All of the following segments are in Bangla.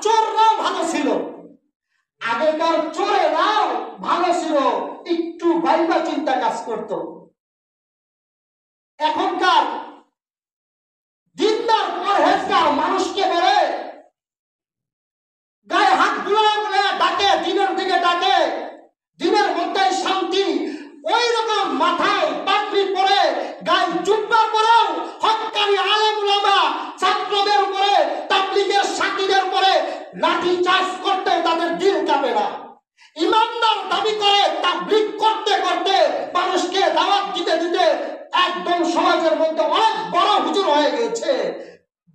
চোররাও ভালো ছিল, আগেকার চোরেরাও ভালো ছিল, একটু ভাইবা চিন্তা কাজ করত। এখনকার দিনদার পরহেজগার মানুষকে বলে গায়ে হাত বুলায় বলে ডাকে, দিনের দিকে ডাকে, দিনের মধ্যে শান্তি। ওই রকম মাথায় পাগড়ি পরে গায়ে জুব্বা পরেও হক্কানি আলেম ওলামা ছাত্রদের উপরে, তাবলীগের সাথীদের উপরে লাঠি চার্জ করতে তাদের দিল কাঁপে না। ইমানদার দাবি করে তাবলীগ করতে করতে মানুষকে দাওয়াত দিতে দিতে একদম সমাজের মধ্যে অনেক বড় হুজুর হয়ে গেছে।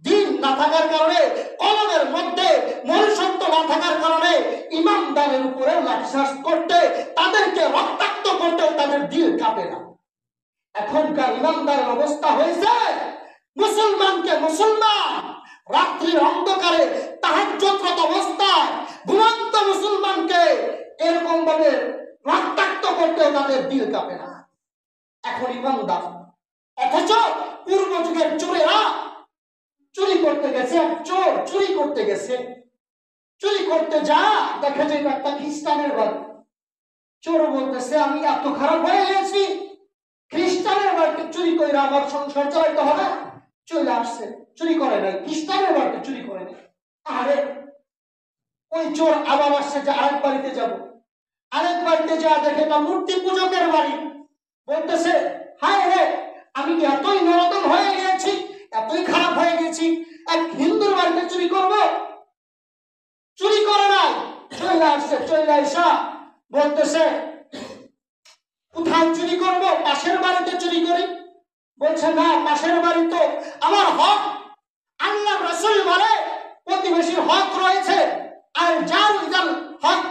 দিন না থাকার কারণে, কলমের মধ্যে মনুষ্যত্ব না থাকার কারণে ইমানদারের উপরে লাঠিচার্জ করতে, তাদেরকে রক্তাক্ত করতেও তাদের দিল কাঁপে না। এখনকার ইমানদারের অবস্থা হয়েছে, মুসলমানকে মুসলমান রাত্রির অন্ধকারে তাহাজ্জুদরত অবস্থায় ঘুমন্ত মুসলমানকে এরকম ভাবে রক্তাক্ত করতেও তাদের দিল কাঁপে না। এখন ইমানদার, অথচ পূর্ব যুগের চোরেরা চুরি করতে গেছে, চোর চুরি করতে গেছে, চুরি করতে যা দেখে যে একটা খ্রিস্টানের বাড়ি। চোর বলতেছে আমি এত খারাপ হয়ে গেছি, খ্রিস্টানের বাড়িতে চুরি করে আমার সংসার চালাইতে হবে। চলে আসছে, চুরি করে নাই, খ্রিস্টানের বাড়িতে চুরি করে নাই। আরে ওই চোর আবার আসছে যে আরেক বাড়িতে যাব, আরেক বাড়িতে যা দেখে একটা মূর্তি পূজকের বাড়ি। বলতেছে হায় রে, আমি কি এতই নরদম হয়ে গেছি, এতই খারাপ হয়ে গেছি, এক হিন্দুর বাড়িতে চুরি করব? চুরি করে নাই, চলে আসছে। চলে আসা বলতেছে কোথায় চুরি করব? পাশের বাড়িতে চুরি করি। বলছে না, পাশের বাড়ি তো আমার হক। আল্লাহ রাসূল বলে প্রতিবেশীর হক রয়েছে, আর জারুল হক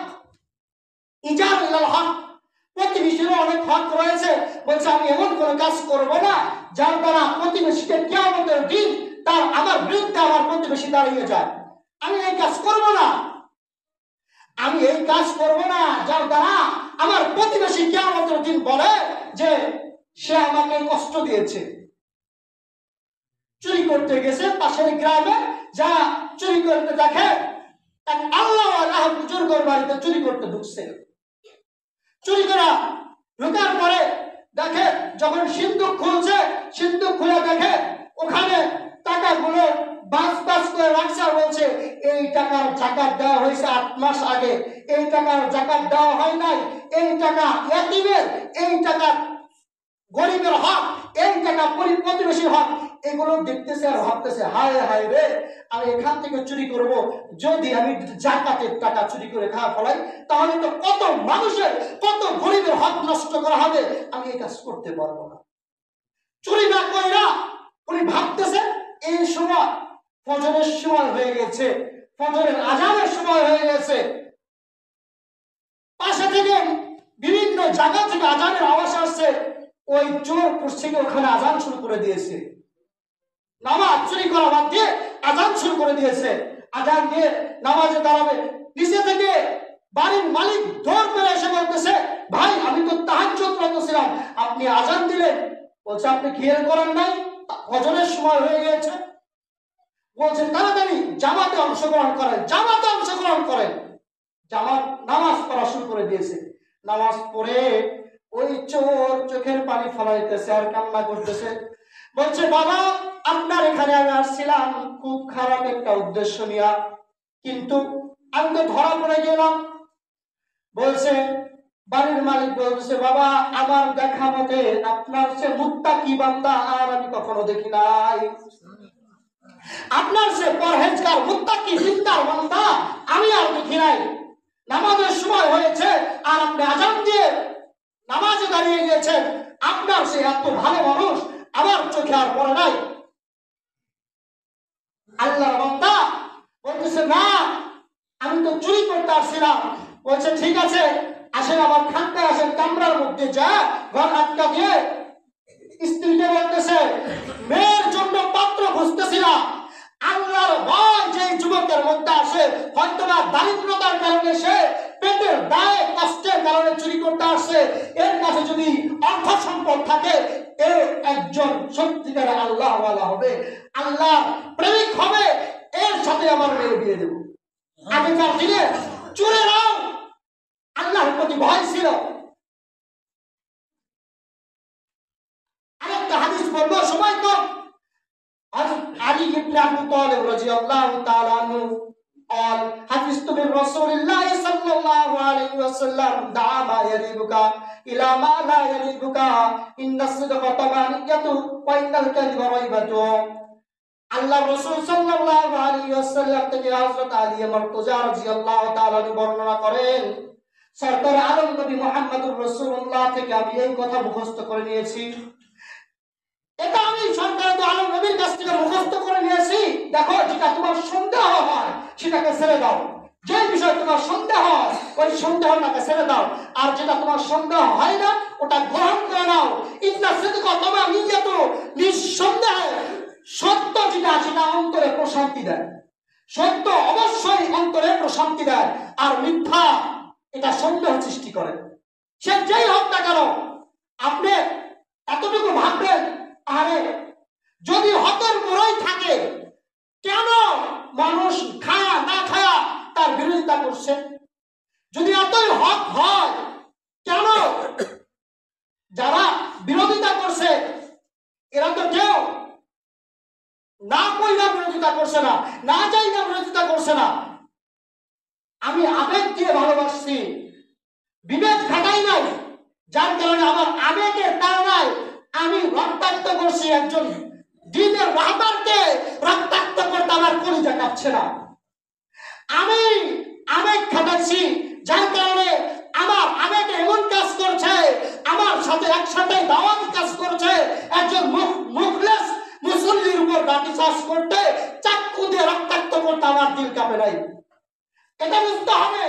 ইজারুল হক, প্রতিবেশীর অনেক হক রয়েছে। বলছে আমি এমন কোন কাজ করব না যার দ্বারা প্রতিবেশীকে কিয়ামতের দিন তার আমার বিরুদ্ধে আমার প্রতিবেশী দাঁড়িয়ে যায়। আমি এই কাজ করব না, আমি এই কাজ করব না যার দ্বারা আমার প্রতিবেশী কিয়ামতের দিন বলে যে সে আমাকে কষ্ট দিয়েছে। চুরি করতে গেছে পাশের গ্রামে, যা চুরি করতে দেখে এক আল্লাহওয়ালা বুজুর্গের বাড়িতে চুরি করতে ঢুকছে। চুরি করা ঢোকার পরে দেখে যখন সিন্দুক খুলছে, সিন্দুক খুলে দেখে ওখানে টাকাগুলো বাস বাস করে রাখছে। আর বলছে এই টাকার জাকাত দেওয়া হয়েছে 8 মাস আগে, এই টাকার জাকাত দেওয়া হয় নাই, এই টাকা ইয়াতীমের, এই টাকা গরিবের হক, এই টাকা প্রতিবেশীর হক। এগুলো দেখতেছে আর ভাবতেছে হায় হায় রে, আমি এখান থেকে চুরি করব, যদি আমি জাকাতের টাকা চুরি করে খাওয়া ফেলাই তাহলে তো কত মানুষের, কত গরিবের হক নষ্ট করা হবে, আমি এই কাজ করতে পারবো না। চুরি না কইরা উনি ভাবতেছে এই সময় ফজরের সময় হয়ে গেছে, ফজরের আজানের সময় হয়ে গেছে। পাশে থেকে বিভিন্ন জায়গা থেকে আজানের আওয়াজ আসছে। ওই চোর থেকে ওখানে আজান শুরু করে দিয়েছে, নামাজ চুরি করা বাদ দিয়ে আজান শুরু করে দিয়েছে। আজান দিয়ে নামাজে দাঁড়াবে, নিচে থেকে বাড়ির মালিক দৌড় করে এসে বলতেছে ভাই আমি তো তাহাজ্জুদ করতেছিলাম, আপনি আজান দিলেন। বলছে আপনি খেয়াল করেন নাই ফজরের সময় হয়ে গেছে? বলছেন তাড়াতাড়ি জামাতে অংশগ্রহণ করেন, জামাতে অংশগ্রহণ করেন। জামাত নামাজ পড়া শুরু করে দিয়েছে। নামাজ পড়ে ওই চোর চোখের পানি ফলাইতেছে আর কান্না করতেছে। বলছে বাবা আপনার এখানে আমি আসছিলাম খুব খারাপ একটা উদ্দেশ্য নিয়ে, কিন্তু আমি তো ধরা পড়ে গেলাম। বলছে বাড়ির মালিক বলছে বাবা আমার দেখা মতে আপনার সে মুত্তাকি বান্দা আর আমি কখনো দেখি নাই, আপনার সে পরহেজগার মুত্তাকি দিনদার বান্দা আমি আর দেখি নাই। নামাজের সময় হয়েছে আর আপনি আজান দিয়ে নামাজে দাঁড়িয়ে গিয়েছেন, আপনার সে এত ভালো মানুষ আমার চোখে আর পড়ে নাই। আল্লাহর বান্দা বলতেছে না আমি তো চুরি করতে আসছিলাম। বলছে ঠিক আছে আসেন আমার খানকায় আসেন, কামরার মধ্যে যা ঘর আটকা দিয়ে স্ত্রীকে বলতেছে মেয়ের জন্য পাত্র খুঁজতেছিলাম। আল্লাহর ভয় যে যুবকের মধ্যে আসে, হয়তোবা দারিদ্রতার কারণে সে পেটের দায়ে কষ্টের কারণে চুরি করতে আসে, এর কাছে যদি অর্থ সম্পদ থাকে এ একজন সত্যিকার আল্লাহওয়ালা হবে, আল্লাহ প্রেমিক হবে, এর সাথে আমার মেয়ের বিয়ে দেব। আগেকার দিনে চোরেরাও আল্লাহর প্রতি ভয় ছিল। আরেকটা হাদিস বলবো, সময় কম। আলী ইবনে আবু তালিব রাদিয়াল্লাহু তাআলা আনহু قال حدثت بالرسول الله صلى الله عليه وسلم دع ما يريبك الى ما لا يريبك ان الصدق طمانية وان الكذب ريبة। আল্লাহর রাসূল সাল্লাল্লাহু আলাইহি ওয়াসাল্লাম থেকে হযরত আলী মুর্তজা রাদিয়াল্লাহু তাআলা বর্ণনা করেন, সরকার আলম নবী মুহাম্মদুর রাসূলুল্লাহ থেকে আমি এই কথা মুখস্থ করে নিয়েছি। এটা আমি সরকার আলম নবীর কাছ থেকে মুখস্থ করে নিয়েছি। দেখো, যেটা তোমার সন্দেহ হয় সেটাকে ছেড়ে দাও, যে বিষয় তোমার সন্দেহ হয় ওই সন্দেহটাকে ছেড়ে দাও, আর যেটা তোমার সন্দেহ হয় না ওটা গ্রহণ করে নাও। ইন্না সিদকা তামানিয়াত, নিঃসন্দেহে সত্য যেটা সেটা অন্তরে প্রশান্তি দেয়। সত্য অবশ্যই অন্তরে প্রশান্তি দেয়, আর মিথ্যা এটা সন্দেহ সৃষ্টি করে। সে যেই হোক না কেন, আপনি এতটুকু ভাববেন, আরে যদি হকের মোড়ই থাকে কেন মানুষ খায়া না খায়া তার বিরোধিতা করছে? যদি এতই হক হয় কেন যারা বিরোধিতা করছে এরা তো কেউ না কইরা বিরোধিতা করছে না, না চাই না বিরোধিতা করছে না। আমি আবেগ দিয়ে ভালোবাসছি, বিবেক খাটাই নাই, যার কারণে আমার আবেগের কারণে আমি রক্তাক্ত করছি একজন দিনের রাহবারকে। রক্তাক্ত করতে আমার কলিজা কাঁপছে না। আমি আবেগ খাটাচ্ছি, যার কারণে আমার আবেগ এমন কাজ করছে, আমার সাথে একসাথে দাওয়াতি কাজ করছে। একজন মুখলেস মুসল্লির উপর লাঠি চার্জ করতে, চাকু দিয়ে রক্তাক্ত করতে আমার দিল কাঁপে নাই। এটা বুঝতে হবে।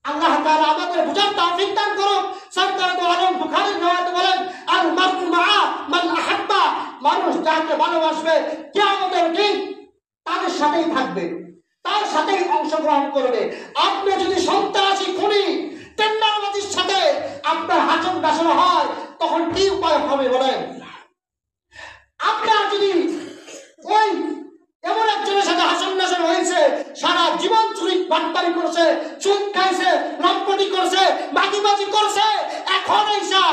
আল্লাহ তাআলা আমাদের বুঝার তৌফিক দান করুন। সরকার তো আলম বুখারীর riwayat বলেন, আল মারউ মা'a মান আহাব্বা, মানুষ যাকে ভালোবাসবে কিয়ামতের দিন তাদের সাথেই থাকবে, তার সাথেই অংশগ্রহণ করবে। আপনি যদি সন্ত্রাসী, খুনি, টেন্ডারবাজির সাথে আপনার হাসন নাসন হয় তখন কি উপায় হবে বলেন? আপনার যদি ওই এমন একজনের সাথে হাসন নাসন হয়েছে, সারা জীবন চুরি বাটপারি করছে, সুদ খাইছে, লম্পটি করছে, বাকিবাজি করছে, এখন এইসা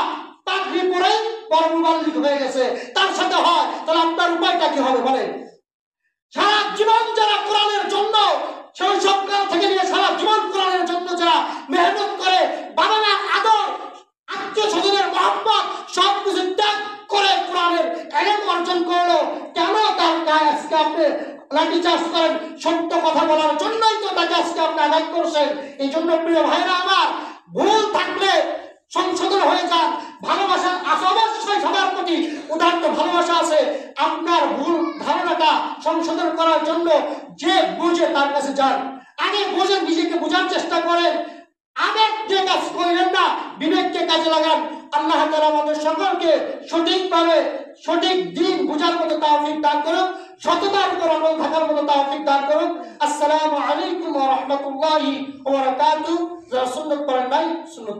পাগড়ি পরে বড় মুবাল্লিগ হয়ে গেছে, তার সাথে হয়, তাহলে আপনার উপায়টা কি হবে বলেন? সারা জীবন যারা কোরআনের জন্য, শৈশবকাল থেকে নিয়ে সারা জীবন কোরআনের জন্য যারা মেহনত করে, বাবা মার আদর, আত্মীয় স্বজনের মহব্বত সবকিছু ত্যাগ করে কোরআনের ইলম অর্জন করলো, কেন তার গায়ে আজকে আপনি লাঠি চার্জ করেন? সত্য কথা বলার জন্যই তো তাকে আজকে আপনি আঘাত করছেন। এই জন্য প্রিয় ভাইরা আমার, ভুল থাকলে সংশোধন হয়ে যান। ভালোবাসা আছে অবশ্যই, সবার প্রতি উদাত্ত ভালোবাসা আছে। আপনার ভুল ধারণাটা সংশোধন করার জন্য যে বুঝে তার কাছে যান, আগে বুঝেন, নিজেকে বোঝার চেষ্টা করেন। আবেগ দিয়ে কাজ করেন না, বিবেককে কাজে লাগান। আল্লাহ তাআলা আমাদের সকলকে সঠিকভাবে সঠিক দিন বুঝার মতো তৌফিক দান করুন, সততার উপর আমল থাকার মতো তৌফিক দান করুন। আসসালামু আলাইকুম ওয়া রাহমাতুল্লাহি ওয়া বারাকাতুহু। যারা সুন্নাত পড়েন নাই সুন্নাত